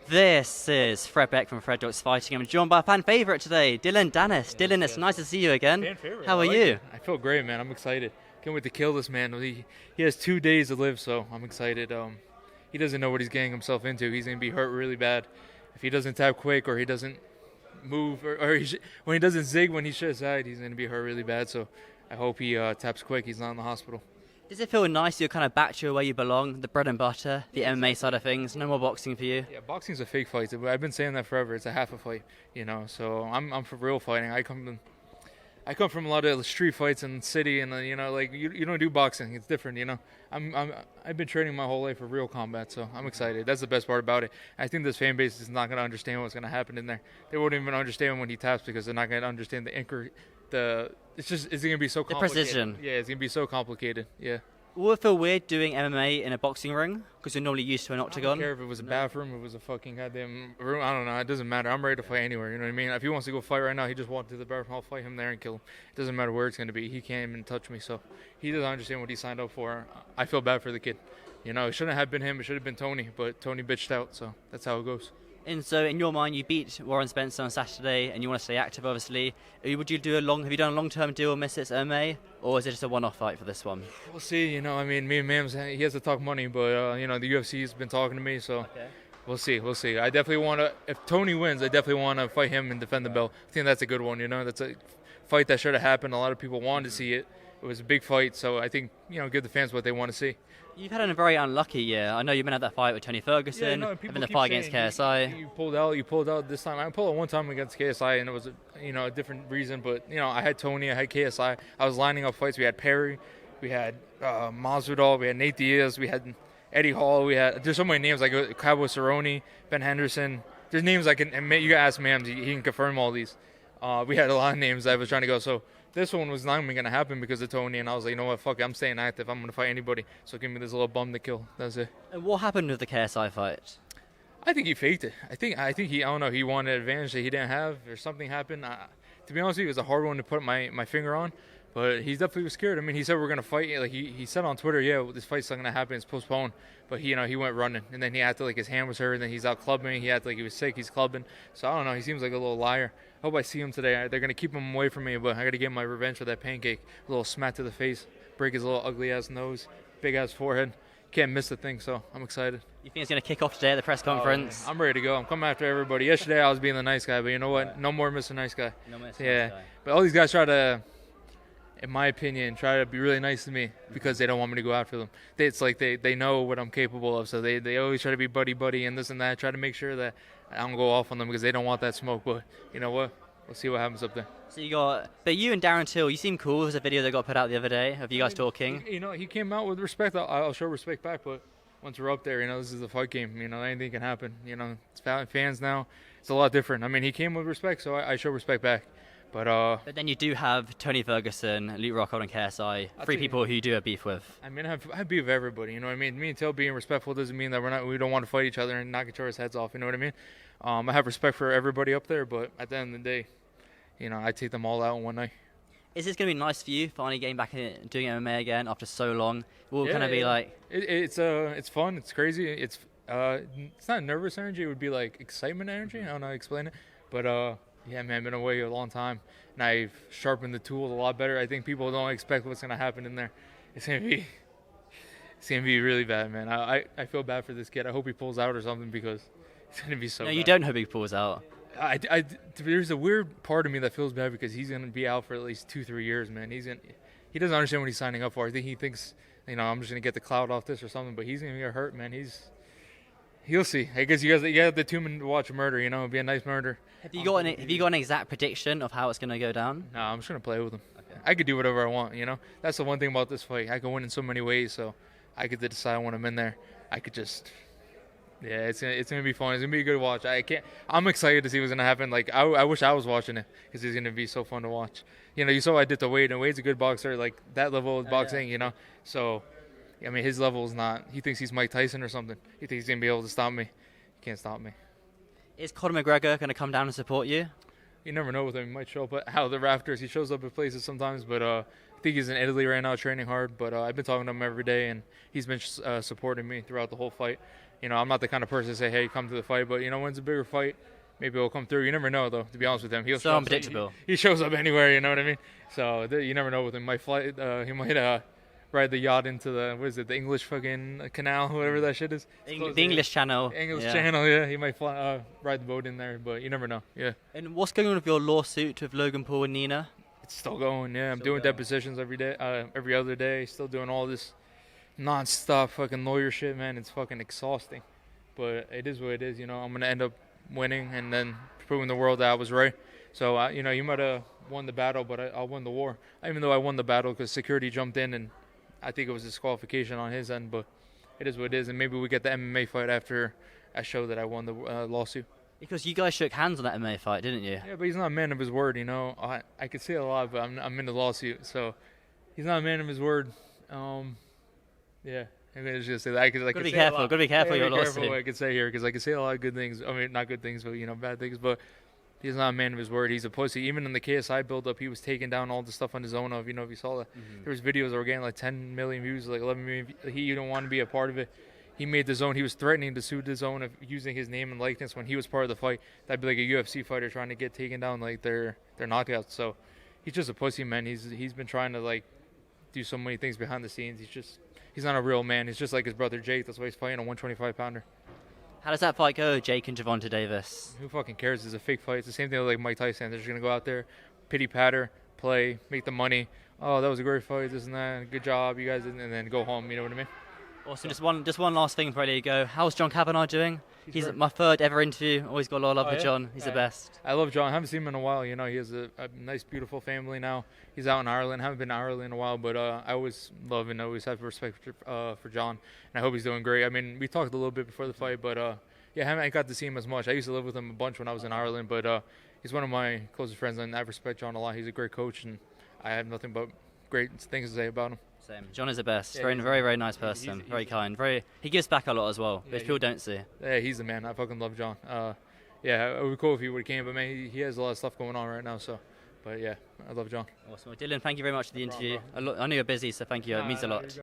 This is Fred Beck from Fred Docs Fighting. I'm joined by a fan favourite today, Dillon Danis. Dillon, it's nice to see you again. Fan favorite. How are you? I feel great, man. I'm excited. Can't wait to kill this man. He has 2 days to live, so I'm excited. He doesn't know what he's getting himself into. He's going to be hurt really bad. If he doesn't tap quick or he doesn't move, when he doesn't zig when he should side, he's going to be hurt really bad. So I hope he taps quick. He's not in the hospital. Does it feel nice you're kind of back to where you belong, the bread and butter, the MMA side of things? No more boxing for you? Yeah, boxing's a fake fight. I've been saying that forever. It's a half a fight, So I'm for real fighting. I come from a lot of street fights in the city, and you don't do boxing. It's different, I've been training my whole life for real combat, so I'm excited. That's the best part about it. I think this fan base is not going to understand what's going to happen in there. They won't even understand when he taps because they're not going to understand it's going to be so complicated. The precision. Yeah, it's going to be so complicated. Yeah. Will it feel weird doing MMA in a boxing ring? Because you're normally used to an octagon. I don't care if it was a bathroom, if it was a fucking goddamn room. I don't know. It doesn't matter. I'm ready to fight anywhere. You know what I mean? If he wants to go fight right now, he just walked to the bathroom. I'll fight him there and kill him. It doesn't matter where it's going to be. He can't even touch me. So he doesn't understand what he signed up for. I feel bad for the kid. It shouldn't have been him. It should have been Tony. But Tony bitched out. So that's how it goes. And so, in your mind, you beat Warren Spencer on Saturday, and you want to stay active, obviously. Would you have you done a long-term deal with Mrs. MMA, or is it just a one-off fight for this one? We'll see. Me and Mams, he has to talk money, but the UFC has been talking to me, so okay. We'll see. I definitely want to. If Tony wins, I definitely want to fight him and defend the belt. I think that's a good one. That's a fight that should have happened. A lot of people wanted to see it. It was a big fight, so I think give the fans what they want to see. You've had a very unlucky year. I know you've been at that fight with Tony Ferguson, and the fight against KSI. You pulled out this time. I pulled out one time against KSI, and it was a different reason. But I had Tony, I had KSI. I was lining up fights. We had Perry, we had Masvidal, we had Nate Diaz, we had Eddie Hall. There's so many names like Cabo Cerrone, Ben Henderson. There's names I can. And you can ask Mams. He can confirm all these. We had a lot of names I was trying to go. So. This one was not even going to happen because of Tony, and I was like, you know what, fuck it, I'm staying active. I'm going to fight anybody. So give me this little bum to kill. That's it. And what happened with the KSI fight? I think he faked it. I think he, I don't know, he wanted an advantage that he didn't have, or something happened. To be honest with you, it was a hard one to put my finger on, but he definitely was scared. I mean, he said we're going to fight. Like he said on Twitter, yeah, this fight's not going to happen. It's postponed. But he went running, and then he acted like his hand was hurt, and then he's out clubbing. He acted like he was sick. He's clubbing. So I don't know. He seems like a little liar. I hope I see him today. They're going to keep him away from me, but I got to get my revenge for that pancake. A little smack to the face, break his little ugly-ass nose, big-ass forehead. Can't miss the thing, so I'm excited. You think it's going to kick off today at the press conference? I'm ready to go. I'm coming after everybody. Yesterday I was being the nice guy, but you know what? No more Mr. Nice Guy. No Mr. Yeah. Nice Guy. But all these guys try to, in my opinion, try to be really nice to me because they don't want me to go after them. It's like they know what I'm capable of, so they always try to be buddy and this and that, try to make sure that I don't go off on them because they don't want that smoke. But you know what? We'll see what happens up there. So you and Darren Till, you seem cool. There's a video that got put out the other day of you guys talking. He came out with respect. I'll show respect back, but once we're up there, this is a fight game. Anything can happen. It's fans now. It's a lot different. I mean, he came with respect, so I show respect back. But then you do have Tony Ferguson, Luke Rockhold, and KSI, three people who you do have beef with. I mean, I have beef with everybody. You know what I mean? Me and Till being respectful doesn't mean that we don't want to fight each other and knock each other's heads off. You know what I mean? I have respect for everybody up there, but at the end of the day, I take them all out in one night. Is this going to be nice for you, finally getting back in doing MMA again after so long? What will kind of be like? It's fun. It's crazy. It's not nervous energy. It would be like excitement energy. I don't know how to explain it. But, yeah, man, I've been away a long time, and I've sharpened the tools a lot better. I think people don't expect what's going to happen in there. It's going to be really bad, man. I feel bad for this kid. I hope he pulls out or something because it's going to be so bad. No, you don't hope he pulls out. There's a weird part of me that feels bad because he's going to be out for at least 2-3 years, man. He doesn't understand what he's signing up for. I think he thinks, I'm just going to get the clout off this or something, but he's going to get hurt, man. He'll see. I guess you have the 2 minutes to watch a murder, It'd be a nice murder. Have you got an exact prediction of how it's going to go down? No, I'm just going to play with him. Okay. I could do whatever I want, That's the one thing about this fight. I can win in so many ways, so I get to decide when I'm in there. I could just... Yeah, it's gonna be fun. It's gonna be a good watch. I'm excited to see what's gonna happen. Like I wish I was watching it because it's gonna be so fun to watch. You saw I did to Wade, and Wade's a good boxer. Like that level of boxing, So, I mean, his level is not. He thinks he's Mike Tyson or something. He thinks he's gonna be able to stop me. He can't stop me. Is Conor McGregor gonna come down and support you? You never know with him. He might show up at out of the rafters. He shows up at places sometimes, but I think he's in Italy right now training hard. But I've been talking to him every day, and he's been supporting me throughout the whole fight. You know, I'm not the kind of person to say, hey, come to the fight. But, you know, when it's a bigger fight, maybe he'll come through. You never know, though, to be honest with him. So unpredictable. He shows up anywhere, you know what I mean? So you never know with him. He might ride the yacht into the English fucking canal, whatever that shit is. The English Channel. Channel, yeah. He might ride the boat in there, but you never know, yeah. And what's going on with your lawsuit with Logan Paul and Nina? It's still going, yeah. I'm doing depositions every day, every other day. Still doing all this non-stop fucking lawyer shit, man. It's fucking exhausting. But it is what it is, you know. I'm going to end up winning and then proving the world that I was right. So, you know, you might have won the battle, but I won the war. Even though I won the battle because security jumped in and I think it was disqualification on his end, but it is what it is. And maybe we get the MMA fight after I show that I won the lawsuit. Because you guys shook hands on that MMA fight, didn't you? Yeah, but he's not a man of his word, you know. I could say a lot, but I'm in the lawsuit, so he's not a man of his word. Yeah, I'm just gonna say that. Gotta be careful. Gotta be careful. Your lawsuit. Careful what I can say here, because I can say a lot of good things. I mean, not good things, but you know, bad things. But he's not a man of his word. He's a pussy. Even in the KSI build-up, he was taking down all the stuff on his own. You know, if you saw that, there was videos that were getting like 10 million views, like 11 million. He didn't want to be a part of it. He made the zone. He was threatening to sue the zone of using his name and likeness when he was part of the fight. That'd be like a UFC fighter trying to get taken down, like their knockouts. So he's just a pussy, man. He's been trying to like do so many things behind the scenes. He's not a real man. He's just like his brother Jake. That's why he's fighting a 125 pounder. How does that fight go, Jake and Gervonta Davis? Who fucking cares? It's a fake fight. It's the same thing like Mike Tyson. They're just gonna go out there, pity patter, play, make the money. Oh, that was a great fight. This and that. Good job, you guys, and then go home. You know what I mean? Awesome. Just one last thing before I let you go. How's John Kavanagh doing? He's my third ever interview. Always got a lot of love for John. He's the best. I love John. I haven't seen him in a while. You know, he has a nice, beautiful family now. He's out in Ireland. Haven't been to Ireland in a while, but I always love and always have respect for John. And I hope he's doing great. I mean, we talked a little bit before the fight, but yeah, I haven't got to see him as much. I used to live with him a bunch when I was in Ireland, but he's one of my closest friends, and I respect John a lot. He's a great coach, and I have nothing but great things to say about him. Same. John is the best. Yeah, very, very nice person. Very kind. He gives back a lot as well, which people don't see. Yeah, he's the man. I fucking love John. Yeah, it would be cool if he would have came, but man, he has a lot of stuff going on right now. So, but yeah, I love John. Awesome. Well, Dillon, thank you very much for the interview. I know you're busy, so thank you. It means a lot.